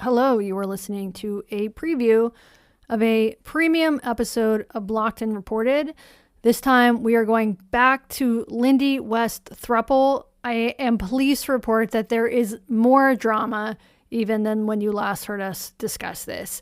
Hello, you are listening to a preview of a premium episode of Blocked and Reported. This time we are going back to Lindy West throuple. I am pleased to report that there is more drama even than when you last heard us discuss this.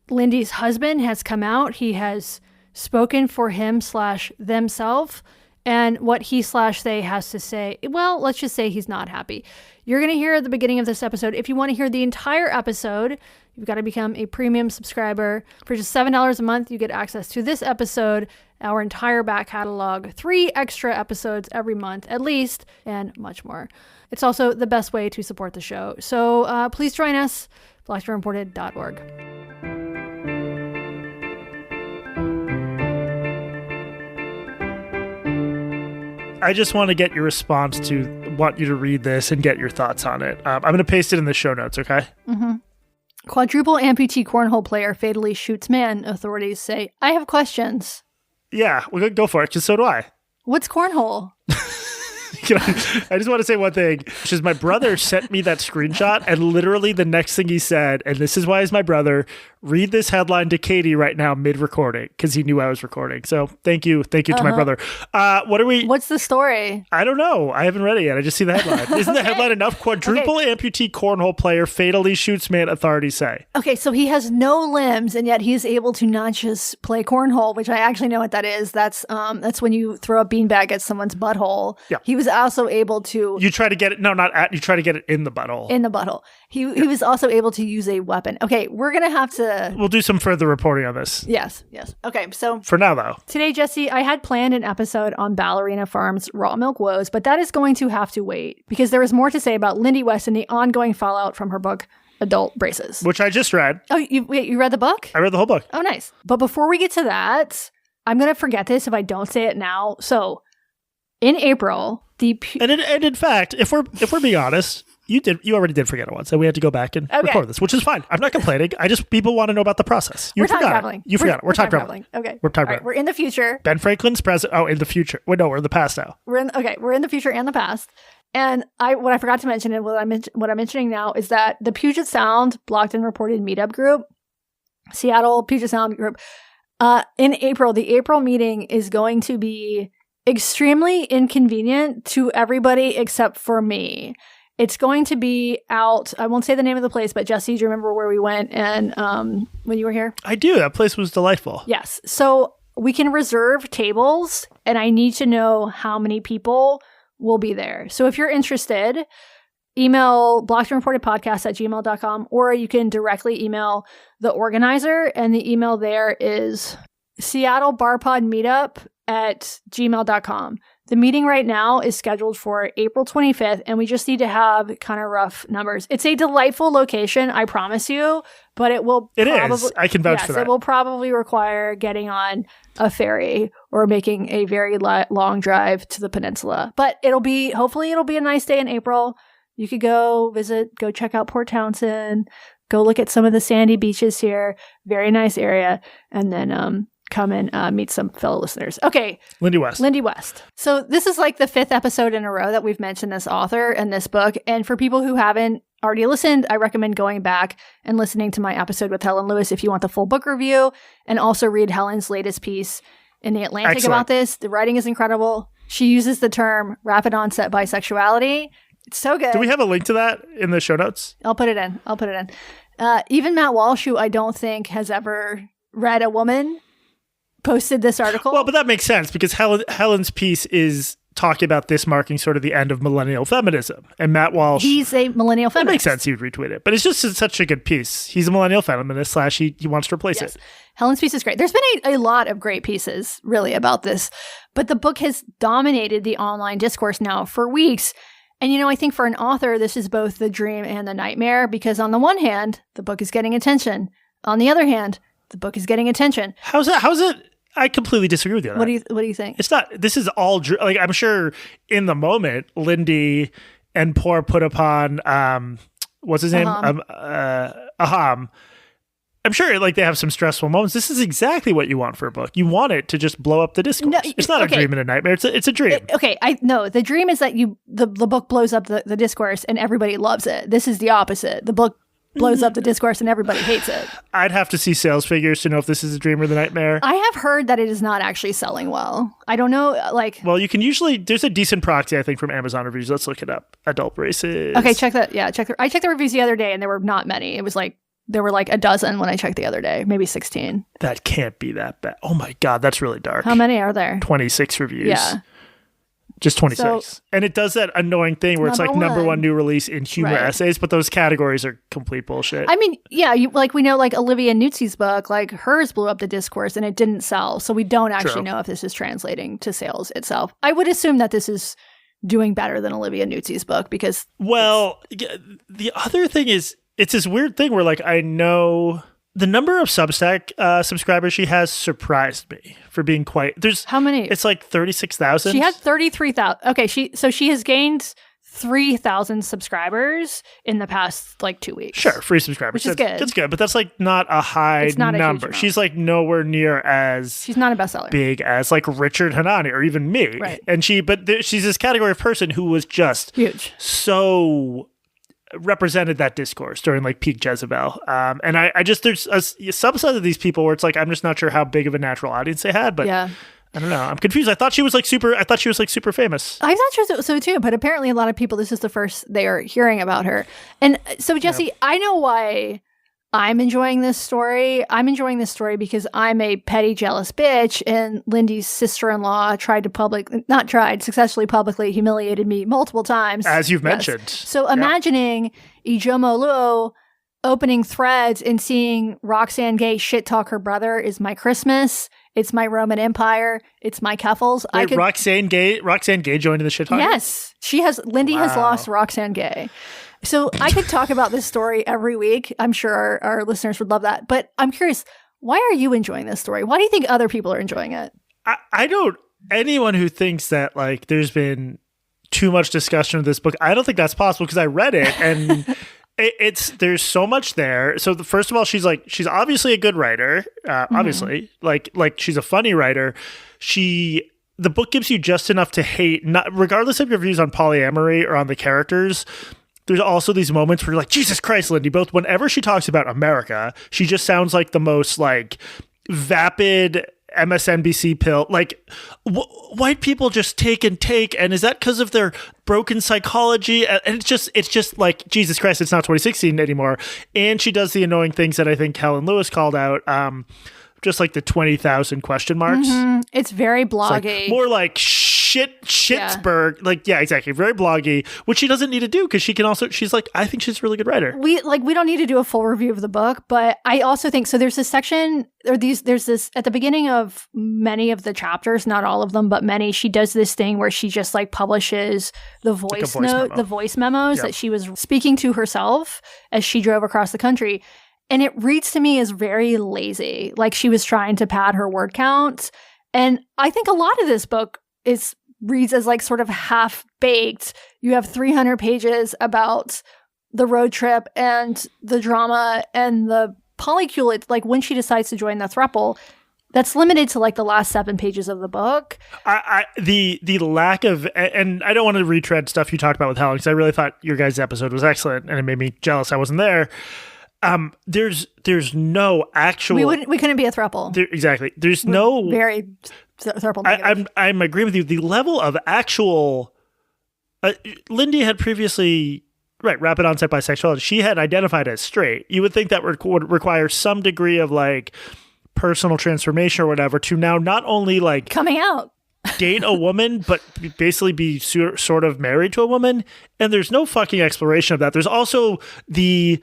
Lindy's husband has come out. He has spoken for him/themselves, and what he/they has to say, well, let's just say he's not happy. You're going to hear at the beginning of this episode. If you want to hear the entire episode, you've got to become a premium subscriber. For just $7 a month, you get access to this episode, our entire back catalog, 3 extra episodes every month at least, and much more. It's also the best way to support the show. So please join us, blackedandreported.org. I just want to get your response want you to read this and get your thoughts on it. I'm going to paste it in the show notes, okay? Mm-hmm. Quadruple amputee cornhole player fatally shoots man, authorities say. I have questions. Yeah, we're going to go for it, because so do I. What's cornhole? I just want to say one thing, which is my brother sent me that screenshot, and literally the next thing he said, and this is why he's my brother, read this headline to Katie right now mid-recording, because he knew I was recording. So thank you to my brother. What's the story? I don't know. I haven't read it yet. I just see the headline. Isn't the headline enough? Quadruple amputee cornhole player fatally shoots man, authorities say. Okay, so he has no limbs, and yet he's able to not just play cornhole, which I actually know what that is. That's when you throw a beanbag at someone's butthole. Yeah. He was also able to... You try to get it... No, not at... You try to get it in the butthole. In the butthole. He was also able to use a weapon. Okay, we're going to have to... We'll do some further reporting on this. Yes. Okay, so... For now, though. Today, Jesse, I had planned an episode on Ballerina Farm's raw milk woes, but that is going to have to wait, because there is more to say about Lindy West and the ongoing fallout from her book, Adult Braces. Which I just read. Oh, you read the book? I read the whole book. Oh, nice. But before we get to that, I'm going to forget this if I don't say it now. So... In April, and in fact, if we're being honest, you already did forget it once, and we had to go back and record this, which is fine. I'm not complaining. People want to know about the process. You forgot it. You forgot it. We're time traveling. Okay, we're time traveling. We're in the future. Ben Franklin's present. Oh, in the future. Wait, no, we're in the past now. We're in the future and the past. And what I forgot to mention, and what I'm mentioning now, is that the Puget Sound Blocked and Reported meetup group, Seattle Puget Sound group, in April, the April meeting is going to be extremely inconvenient to everybody except for me. It's going to be out, I won't say the name of the place, but Jesse, do you remember where we went and when you were here? I do. That place was delightful. Yes. So we can reserve tables, and I need to know how many people will be there. So if you're interested, email blockedandreportedpodcast@gmail.com, or you can directly email the organizer, and the email there is Seattle Barpod Meetup at gmail.com. The meeting right now is scheduled for April 25th, and we just need to have kind of rough numbers. It's a delightful location, I promise you, but it is. I can vouch for that. It will probably require getting on a ferry or making a very long drive to the peninsula. But hopefully it'll be a nice day in April. You could go check out Port Townsend, go look at some of the sandy beaches here. Very nice area. And then, come and meet some fellow listeners. Okay. Lindy West. So this is like the 5th episode in a row that we've mentioned this author and this book. And for people who haven't already listened, I recommend going back and listening to my episode with Helen Lewis if you want the full book review, and also read Helen's latest piece in The Atlantic about this. The writing is incredible. She uses the term rapid onset bisexuality. It's so good. Do we have a link to that in the show notes? I'll put it in. Even Matt Walsh, who I don't think has ever read a woman, posted this article. Well, but that makes sense, because Helen's piece is talking about this marking sort of the end of millennial feminism. And Matt Walsh... He's a millennial feminist. It makes sense he would retweet it. But it's just such a good piece. He's a millennial feminist / he wants to replace it. Helen's piece is great. There's been a lot of great pieces, really, about this. But the book has dominated the online discourse now for weeks. And, I think for an author, this is both the dream and the nightmare, because on the one hand, the book is getting attention. On the other hand, the book is getting attention. How's it? I completely disagree with you on that. What do you think? It's not. This is all I'm sure in the moment, Lindy and Poor put upon what's his name? Aham. I'm sure they have some stressful moments. This is exactly what you want for a book. You want it to just blow up the discourse. No, it's not a dream and a nightmare. It's a dream. The dream is that the book blows up the discourse and everybody loves it. This is the opposite. The book blows up the discourse and everybody hates it. I'd have to see sales figures to know if this is a dream or the nightmare. I have heard that it is not actually selling well. I don't know, like... Well, you can usually... There's a decent proxy, I think, from Amazon reviews. Let's look it up. Adult braces. Okay, check that. Yeah, I checked the reviews the other day, and there were not many. It was like... There were like a dozen when I checked the other day. Maybe 16. That can't be that bad. Oh my God, that's really dark. How many are there? 26 reviews. Yeah. Just 26. So, and it does that annoying thing where it's like number one new release in humor essays, but those categories are complete bullshit. I mean, yeah, we know like Olivia Nuzzi's book, like hers blew up the discourse and it didn't sell. So we don't actually know if this is translating to sales itself. I would assume that this is doing better than Olivia Nuzzi's book because... Well, the other thing is, it's this weird thing where like I know... The number of Substack subscribers she has surprised me for being quite... There's how many? It's like 36,000. She had 33,000. Okay, she has gained 3,000 subscribers in the past like 2 weeks. Sure, free subscribers. Which is good. That's good, but that's like not a high number. She's like nowhere near as... She's not a bestseller. Big as like Richard Hanani or even me. Right. And she's this category of person who was just... Huge. So... represented that discourse during like peak Jezebel. And I just, there's a subset of these people where it's like, I'm just not sure how big of a natural audience they had, but yeah. I don't know. I'm confused. I thought she was like super famous. I'm not sure so too, but apparently a lot of people, this is the first they are hearing about her. And so Jesse, I know why I'm enjoying this story. I'm enjoying this story because I'm a petty, jealous bitch, and Lindy's sister-in-law successfully publicly humiliated me multiple times. As you've mentioned. So imagining Ijeoma Oluo opening threads and seeing Roxane Gay shit-talk her brother is my Christmas. It's my Roman Empire. It's my Keffels. Wait, Roxane Gay joined in the shit-talk? Yes. Lindy has lost Roxane Gay. So I could talk about this story every week. I'm sure our listeners would love that. But I'm curious, why are you enjoying this story? Why do you think other people are enjoying it? I don't, anyone who thinks that like there's been too much discussion of this book, I don't think that's possible because I read it and there's so much there. So first of all, she's obviously a good writer. Obviously, like she's a funny writer. The book gives you just enough to hate, not regardless of your views on polyamory or on the characters. There's also these moments where you're like, Jesus Christ, Lindy, both whenever she talks about America, she just sounds like the most like vapid MSNBC pill. Like white people just take. And is that because of their broken psychology? And it's just like, Jesus Christ, it's not 2016 anymore. And she does the annoying things that I think Helen Lewis called out. Just like the 20,000 question marks. Mm-hmm. It's very bloggy. It's like, more like Schittsburg. Yeah. Like, yeah, exactly. Very bloggy, which she doesn't need to do because she's like, I think she's a really good writer. We don't need to do a full review of the book, but I also think, so there's this section, there's this, at the beginning of many of the chapters, not all of them, but many, she does this thing where she just like publishes the voice memos that she was speaking to herself as she drove across the country. And it reads to me as very lazy, like she was trying to pad her word count. And I think a lot of this book reads as like sort of half-baked. You have 300 pages about the road trip and the drama and the polycule. Like when she decides to join the throuple, that's limited to like the last 7 pages of the book. The lack of, and I don't want to retread stuff you talked about with Helen because I really thought your guys' episode was excellent and it made me jealous I wasn't there. There's no actual. We couldn't be a throuple. Exactly. There's no very throuple. I'm agreeing with you. The level of actual. Lindy had previously rapid onset bisexuality. She had identified as straight. You would think that would require some degree of like personal transformation or whatever to now not only like coming out. Date a woman, but basically be sort of married to a woman. And there's no fucking exploration of that. There's also the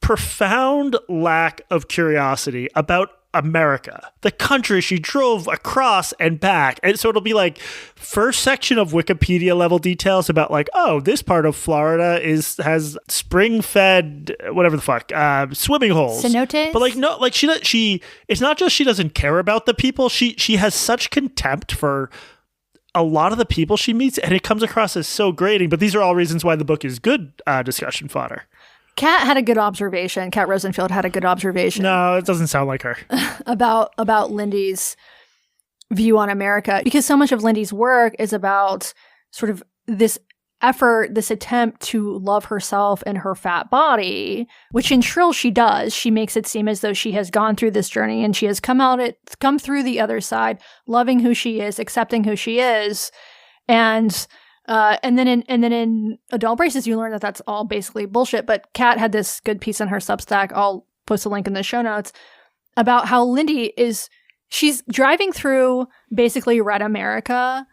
profound lack of curiosity about America, the country she drove across and back. And so it'll be like first section of Wikipedia level details about like, oh, this part of Florida has spring fed, whatever the fuck, swimming holes. Cenotes? But like, no, like she, it's not just she doesn't care about the people. She has such contempt for a lot of the people she meets and it comes across as so grating. But these are all reasons why the book is good discussion fodder. Kat had a good observation. Kat Rosenfield had a good observation. No, it doesn't sound like her. about Lindy's view on America, because so much of Lindy's work is about sort of this effort, this attempt to love herself and her fat body, which in Shrill she does. She makes it seem as though she has gone through this journey and she has come through the other side, loving who she is, accepting who she is. And then in Adult Braces, you learn that that's all basically bullshit. But Kat had this good piece on her Substack. I'll post a link in the show notes about how Lindy she's driving through basically Red America,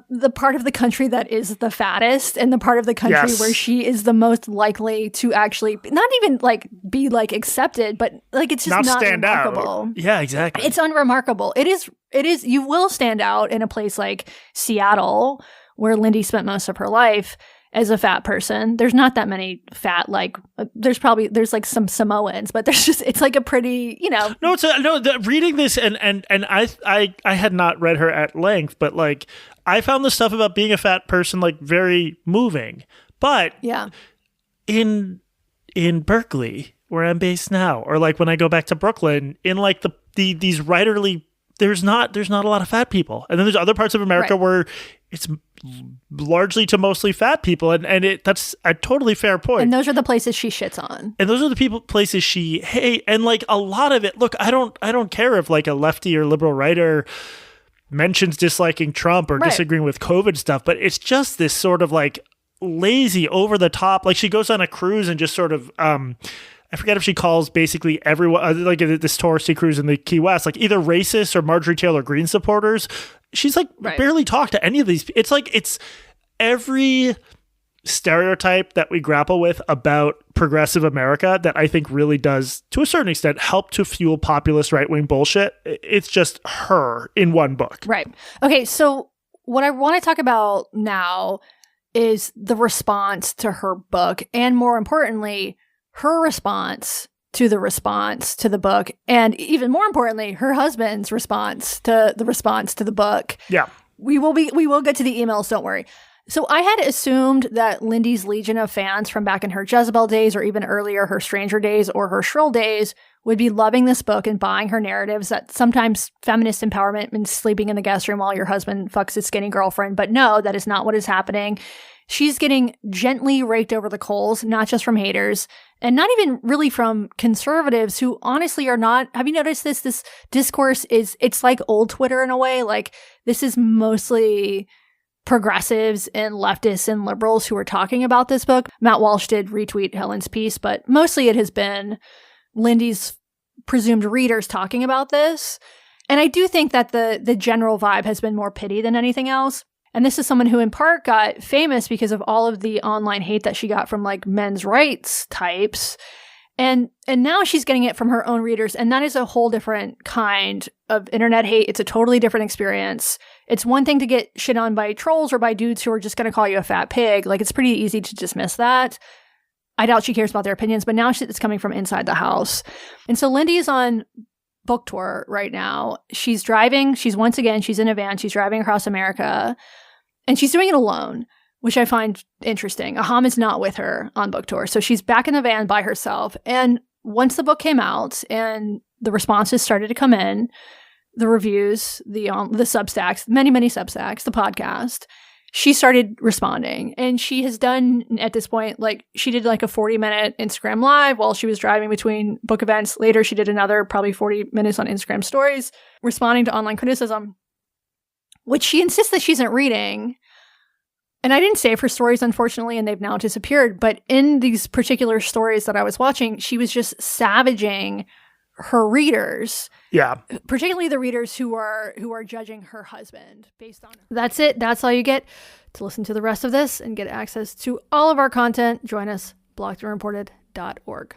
the part of the country that is the fattest and the part of the country where she is the most likely to actually not even like be like accepted, but like it's just not stand remarkable. Out. Yeah, exactly. It's unremarkable. It is, you will stand out in a place like Seattle, where Lindy spent most of her life as a fat person. There's not that many fat, like, there's like some Samoans, but it's like a pretty, No, reading this and I had not read her at length, but like, I found the stuff about being a fat person, like, very moving. But yeah, in Berkeley, where I'm based now, or like when I go back to Brooklyn, in like these writerly, there's not a lot of fat people. And then there's other parts of America where it's largely to mostly fat people, and that's a totally fair point. And those are the places she shits on. And those are the places she hates. And like a lot of it, look, I don't care if like a lefty or liberal writer mentions disliking Trump or disagreeing with COVID stuff, but it's just this sort of like lazy, over the top. Like she goes on a cruise and just sort of I forget if she calls basically everyone, like this touristy cruise in the Key West, like either racist or Marjorie Taylor Greene supporters. She's like barely talked to any of these. It's like it's every stereotype that we grapple with about progressive America that I think really does, to a certain extent, help to fuel populist right-wing bullshit. It's just her in one book. Right. Okay, so what I want to talk about now is the response to her book, and more importantly, her response to the book, and even more importantly, her husband's response to the book. Yeah. We will get to the emails, don't worry. So I had assumed that Lindy's legion of fans from back in her Jezebel days, or even earlier, her Stranger days or her Shrill days, would be loving this book and buying her narratives that sometimes feminist empowerment means sleeping in the guest room while your husband fucks his skinny girlfriend. But no, that is not what is happening. She's getting gently raked over the coals, not just from haters, and not even really from conservatives who honestly are not. Have you noticed this? This discourse it's like old Twitter in a way. Like, this is mostly progressives and leftists and liberals who are talking about this book. Matt Walsh did retweet Helen's piece, but mostly it has been Lindy's presumed readers talking about this. And I do think that the general vibe has been more pity than anything else. And this is someone who in part got famous because of all of the online hate that she got from like men's rights types. And now she's getting it from her own readers. And that is a whole different kind of internet hate. It's a totally different experience. It's one thing to get shit on by trolls or by dudes who are just going to call you a fat pig. Like, it's pretty easy to dismiss that. I doubt she cares about their opinions, but now it's coming from inside the house. And so Lindy is on book tour right now. She's driving. She's in a van. She's driving across America. And she's doing it alone, which I find interesting. Aham is not with her on book tour. So she's back in the van by herself. And once the book came out and the responses started to come in, the reviews, the Substacks, many Substacks, the podcast, she started responding. And she has done, at this point, like, she did like a 40-minute Instagram live while she was driving between book events. Later, she did another probably 40 minutes on Instagram stories, responding to online criticism, which she insists that she isn't reading. And I didn't save her stories, unfortunately, and they've now disappeared. But in these particular stories that I was watching, she was just savaging her readers. Yeah. Particularly the readers who are judging her husband based on her. That's it. That's all you get. To listen to the rest of this and get access to all of our content, join us, blockedandreported.org.